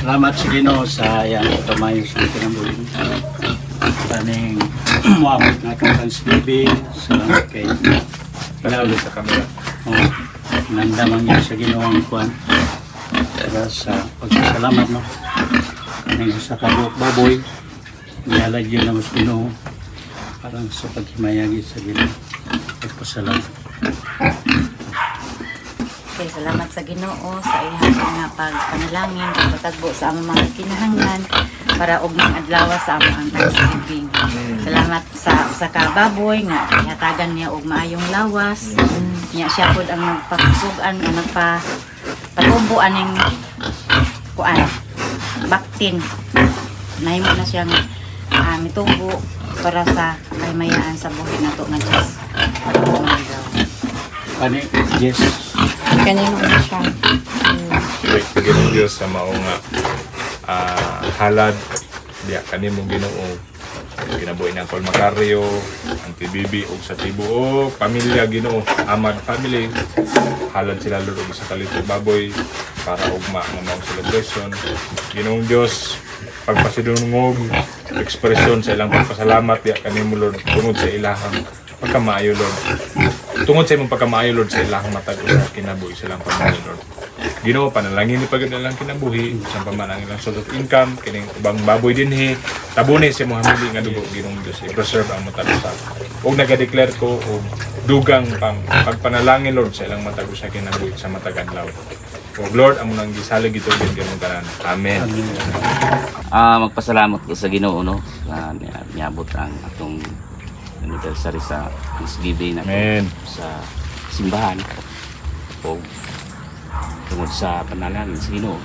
Salamat sa Ginoo sa yang kamayo sa kinabuhi. Kaning moabot na kang Thanksgiving. Salamat kay Panalo sa kamera. nandaman niya sa Ginoo ang kuan. Para sa pagsasalamat no. Kaning sa kabuk baboy. Niyalag yun na mas Ginoo. Parang sa paghimayagi sa Ginoo. Pagpasalamat. Okay, salamat sa Ginoo sa iyang nga pagpanalangin, pagpatagbo sa among mga kinahanglan para og adlaw sa among Thanksgiving. Salamat sa ka baboy nga ihatagan niya og maayong lawas. Niya siya pud ang nagpapasugan nga nagpatubo aning kuan baktin. Nahimo na siyang mitubo para sa kaymayaan sa buhay nato nga Diyos. Ani, yes. Kanino na siya. Ginoo Dios sa mao nga halad diya kanimong Ginoo. Kinabuhi ng Col Macario, Auntie Bibi ug sa tibuok pamilya Ginoo, Amad family. Halad sila Lord og sa kalito baboy para ugma nga mao celebration. Ginoong Dios pagpasidungog ekspresyon sa ilang pagpasalamat diya kanimo Lord tungod sa ilahang pagkamaayo Lord. Tungod sa imong pagkamaayo Lord sa ilahang matag sa kinabuhi sa ilang pamilya Lord. Ginoo panalangin ni pagid ilang kinabuhi sa pamanang ilang source of income kining ubang baboy dinhi tabuni sa imong family nga dugo Ginoong Dios i-preserve ang matag usa. Ug naga-declare ko og dugang pagpanalangin Lord sa ilang matag usa kinabuhi sa matag adlaw. O Lord amo nang gisalig ito gid tanan. Amen. Magpasalamat ko sa Ginoo no sa niabot ang atong anniversary sa Thanksgiving na sa simbahan o tungod sa panalangin sa Ginoo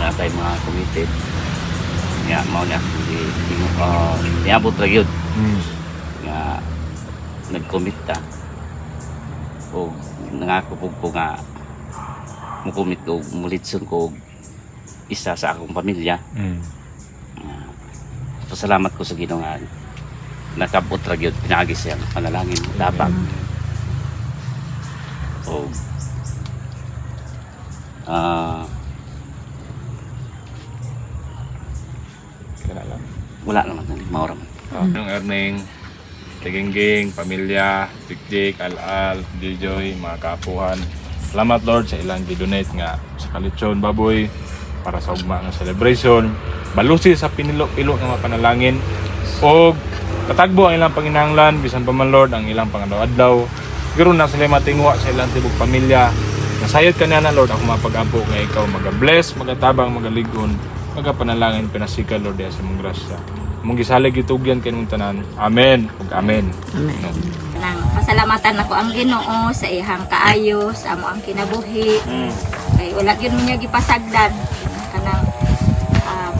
na tayo mga committed nga mao niya niabot ra gyud nga nag-commit ta o nangako ko nga mukumit ko mulitson ko isa sa akong pamilya. Pasalamat ko sa Ginoo nga nakabot ra gyud pinaagi siya panalangin tabang. O wala naman maura man. Yung earning Tiging-ging, pamilya, Dik-dik, Al-al, Dijoy, mga kaapuhan. Salamat Lord sa ilang gidonate nga sa kalitsyon baboy para sa ugma nga celebration. Balusi sa pinilo-pilo nga mapanalangin og katagbo ang ilang panginahanglan bisan pa man Lord ang ilang pangadaw-adlaw. Giro na sila matingwa sa ilang tibok pamilya. Nasayod ka na Lord ako mapag-ampo nga ikaw maga-bless, magatabang, magaligon, magapanalangin pinasika Lord sa imong grasya. Mong gisalig itugyan kanong tanan. Amen. Ug amen. Amen. Nang pasalamatan ako ang Ginoo sa ihang kaayo sa amo ang kinabuhi. Kay wala gyud mo niya gipasagdan kanang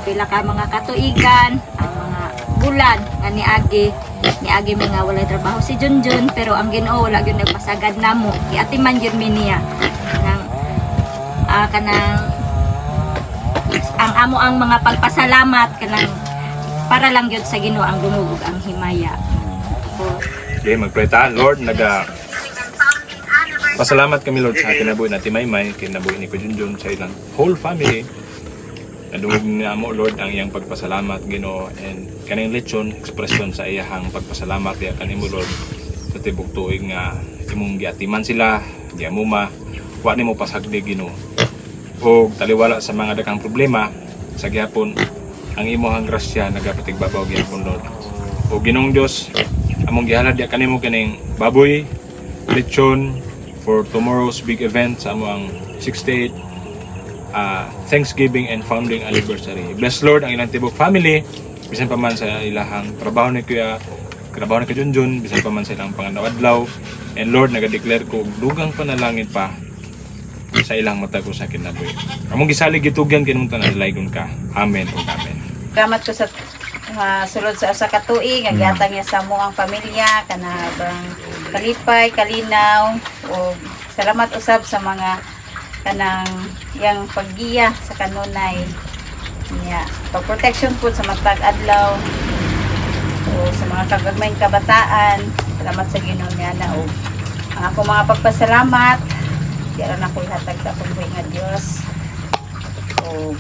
pila ka mga katuigan, ang mga bulan nga niagi mi nga walay trabaho si Junjun pero ang Ginoo wala gyud nagpasagad namo. Giatiman gyud mi niya nang kanang ang amo ang mga pagpasalamat kanang para lang yun sa Ginoo ang dumugog ang himaya. Okay, magpretaan Lord, pasalamat kami Lord sa kinabuhi na Timaymay, kinabuhi ni Kujunjun sa ilang whole family. Nadungog na mo Lord ang iyang pagpasalamat Ginoo and kaning lechon ekspresyon sa iyang pagpasalamat ya kanimo Lord sa tibok tuig nga imong giatiman sila, di amuma, wa nimo pasagdi Ginoo. O taliwala sa mga dakang problema sa gihapon ang imong grasya nagapatigbabaw gyapon Lord. O Ginoong Dios, among gihalad ya kanimo kaning baboy, lechon for tomorrow's big event sa among 68 Thanksgiving and founding anniversary. Bless Lord ang ilang tibok family, bisan pa man sa ilahang trabaho ni Kuya, trabaho ni Kajunjun, bisan pa man sa ilang pangadaw-adlaw. And Lord, naga-declare ko dugang panalangin pa sa ilang matag sa kinabuhi. Among gisalig gitugyan kinung tanan laygon ka. Amen ug amen. Salamat ko sa sulod sa usa ka tuig nga gihatag niya sa mo ang pamilya kanang kalipay, kalinaw o salamat usab sa mga kanang yang paggiya sa kanunay niya. Pag-protection po sa matag adlaw o sa mga kagagmayng kabataan. Salamat sa Ginoo niya na o ang ako mga pagpasalamat Kaya na ko ihatag sa pagbuhay nga Diyos. O,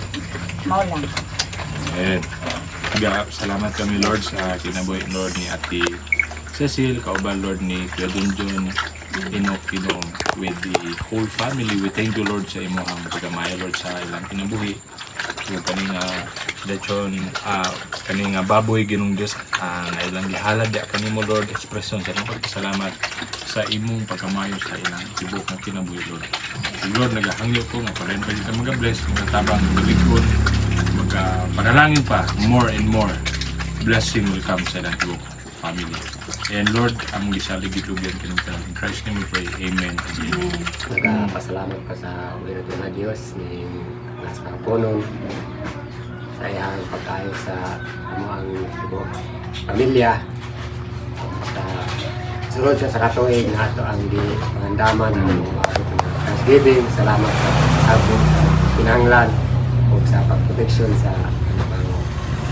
mao lang. Amen. Kaya salamat kami Lord sa kinabuhi Lord ni Ate Cecil, kauban Lord ni Kuya Junjun, Enoch, Ginoo, with the whole family. We thank you Lord sa imo ang pagamayo Lord sa ilang kinabuhi. So kaning lechon, kaning baboy Ginong Diyos na ilang gihalad ya kanimo Lord, expression sa imong pagpasalamat sa imong pagkamayo sa ilang tibok nga kinabuhi Lord. So Lord, nagahangyo ko nga palain pa kita mag-bless, magatabang, magalikon, panalangin pa, more and more blessing will come sa ilang tibok family. And Lord, ang gisalig gitugyan kanang tanan. In Christ name we pray. Amen. Nagpasalamat ko sa Wirato na Diyos ni nasa punon sa iyang pagkayo sa among ibang pamilya. Sa sunod sa katuig na ito ang pangandaman ng Thanksgiving. Salamat sa sabot, pinanglan o sa pagproteksyon sa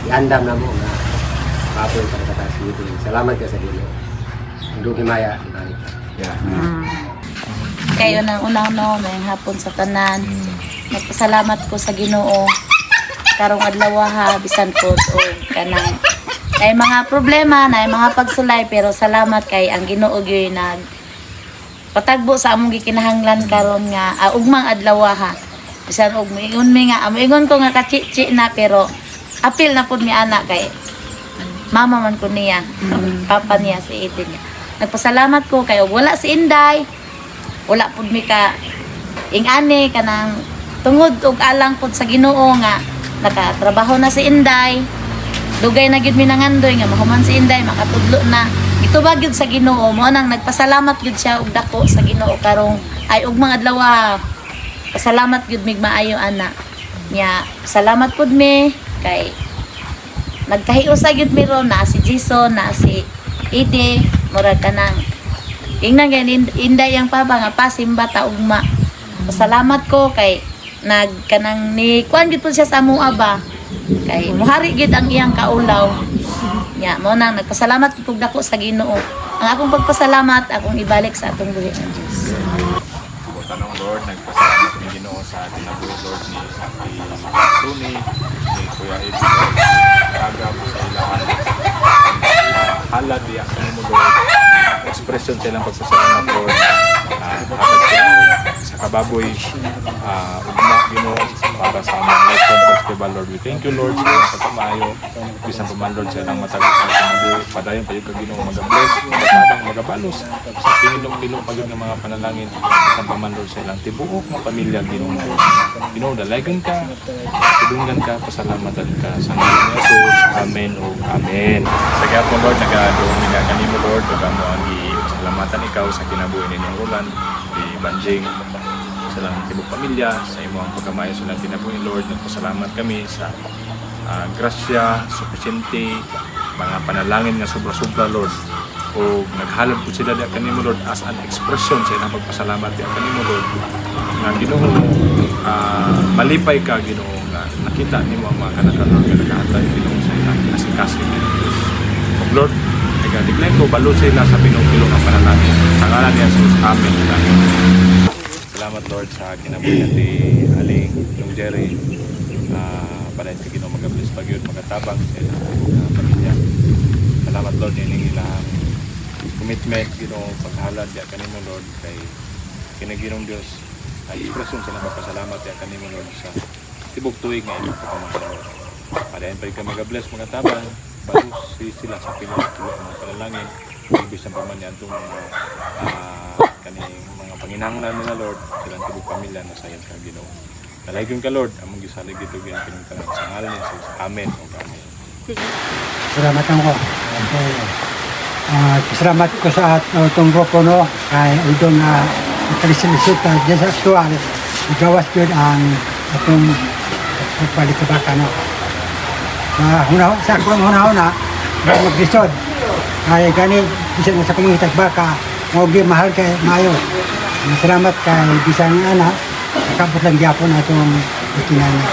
iandam na mo na papoy para sa Thanksgiving. Salamat ka sa Ginoo. Hindi himaya. Yeah. Kayo nang una-una, may hapon sa tanan. Nagpasalamat ko sa Ginoo. Karong adlaw ha, bisan ko o kanang kay mga problema na mga pagsulay, pero salamat kay ang Ginoo gyud nag patagbo sa among gikinahanglan karon nga ugmang adlaw ha. Bisan og moingon mi nga, moingon ko nga kachichi na, pero apil na pud mi ana kay mama man ko niya, papa niya si Eden niya. Nagpasalamat ko kay og wala si Inday. Wala pud mi ka ingani kanang tungod og alang pud sa Ginoo nga nakatrabaho na si Inday. Dugay na gyud mi nangandoy nga mahuman si Inday, makatudlo na. Gitubag gyud sa Ginoo, mo nang nagpasalamat gyud siya og dako sa Ginoo karong ay ug mga adlaw. Pasalamat gyud mig maayo ana. Nya salamat pud mi kay nagkahiusa gyud mi ron na si Jason, na si Ide, murag kanang ingnan ganin Inday ang papa nga pasimba ta ugma. Pasalamat ko kay nagkanang ni kuan gyud pud siya sa amuha ba. Kay muhari gyud ang iyang kaulaw. Nya mo nang nagpasalamat pud dako sa Ginoo. Ang akong pagpasalamat akong ibalik sa atong buhi ng Dios. Tanong Lord, nagpasalamat ng Ginoo sa tinabuhi Lord ni Ate Tony, ni Kuya Eddie Lord. Agam sa ilahan. Halad diya kanimo Lord. Expression silang pagpasalamat Lord. Hatag sila sa kababoy. Ugma Ginoo para sa among Lechon Festival Lord. We thank you Lord sa pagkamayo. Bisan pa man Lord sa ilang matagos na tinabuhi. Padayon pa yung Ginoo mag-bless, magatabang, magabalos. Sa pinilong-pilong pagod ng mga panalangin. Bisan pa man Lord sa ilang tibuok ng pamilya Ginoo. Ginoo, dalagan ka, tulungan ka, pasalamatan ka. Sa ngalan ni Jesus, Amen o Amen. Sa gapon Lord, nag-adoon nga kanimo Lord, ug amo ang salamatan ikaw sa kinabuhi ninyong ulan, di banjing sa lang tibok pamilya, sa imo ang pagkamayo sa lang kinabuhi Lord. Nagpasalamat kami sa grasya, suficiente, mga panalangin nga sobra-sobra Lord. O naghalad po sila diya kanimo Lord as an expression sa ilang pagpasalamat diya kanimo Lord. Nga Ginoo, malipay ka Ginoo nga nakita nimo ang mga kanakalang nga nagahatag Ginoo sa ilang kasing-kasing ng Diyos. O Lord, nag-decline ko balo sila sa pinong-pilong ang panalangin. Sa ngalan ni Jesus, Amen. Salamat Lord sa kinabuhi ni Aling Long Jerry. Padayon sa Ginoo mag-bless pagyud, magatabang sa ilang pamilya. Salamat Lord nining ilang commitment Ginoo, paghalad diya kanimo Lord kay kinaginong Dios ay expression sa nagpasalamat diya kanimo Lord sa tibok tuig nga imong pagmamahal. Padayon pa ka mag-bless mga tabang, bago sila sa pinatulo ng panalangin, ibisan pa man yan itong kaning mga panginahanglan nila Lord, silang tibok pamilya na sayang sa Ginoo. Nalaygin ka Lord, among gisalig dito ganyan kinang sa ngalan ni Jesus. Amen o Amen. Salamat ko. Salamat ko sa itong grupo no, kay udong na kalisisita dyan sa aktual, igawas yun ang itong pagpalitibaka no. Sa akong huna-huna, mag-lisod. Kaya gani, bisa na sa komunitag baka, maugi mahal kay mayo. Salamat kay bisang anak, nakabot lang gyapon atong ikinana.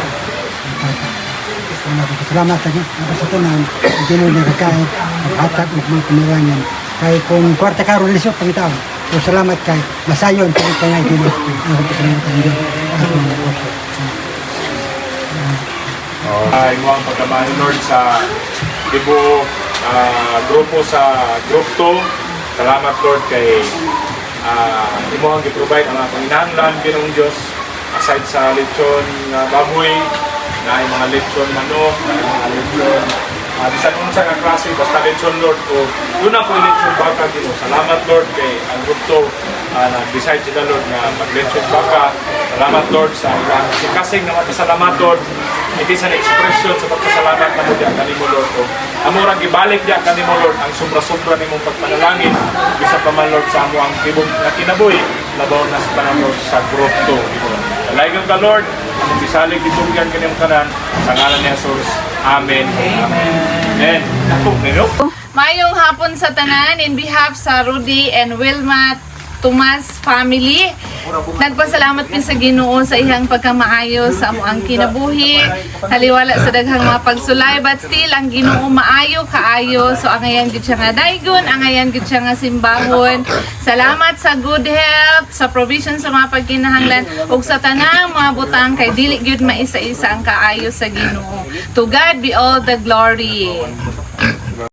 Salamat sa tanan, hindi mo nagkakay, hatag at mga pamilangan. Kaya kung kwarta karon lisod, pangitaw. So salamat kay masayon sa kanya Ginoo. Ako salamat ang Dios. Ay mo ang pagkamahin Lord sa tibuok grupo sa Group 2. Salamat Lord kay imo ang gi-provide ang mga panginahanglan Ginoong Dios aside sa lechon na baboy, na ay mga lechon manok, na ay mga lechon bisan unsa nga klase basta lechon Lord o doon na po lechon baka Ginoo. Salamat Lord kay ang Group 2 nag-decide sila Lord na mag-lechon baka. Salamat Lord sa ilang sikasing na magpasalamat it is an expression sa pagpasalamat na mo diya kanimo Lord o amurang ibalik diya kanimo Lord ang sobra-sobra nimong pagpanalangin bisa pa man Lord sa amo ang tibok na kinabuhi labaw na sa tanan Lord sa Group 2. Dalaygon ka Lord among bisalig ditunggan kanimong tanan sa ngalan ni Jesus. Amen. Amen. Ako nino. Mayong hapon sa tanan in behalf sa Rudy and Wilma Tomas family. Nagpasalamat mi sa Ginoo sa iyang pagkamaayo sa amo ang kinabuhi. Haliwala sa daghang mga pagsulay but still ang Ginoo maayo kaayo. So angayan gid siya nga daygon, angayan gid siya nga simbahon. Salamat sa good health, sa provision sa mga pagkinahanglan ug sa tanang mga butang kay dili gyud maisa-isa ang kaayo sa Ginoo. To God be all the glory.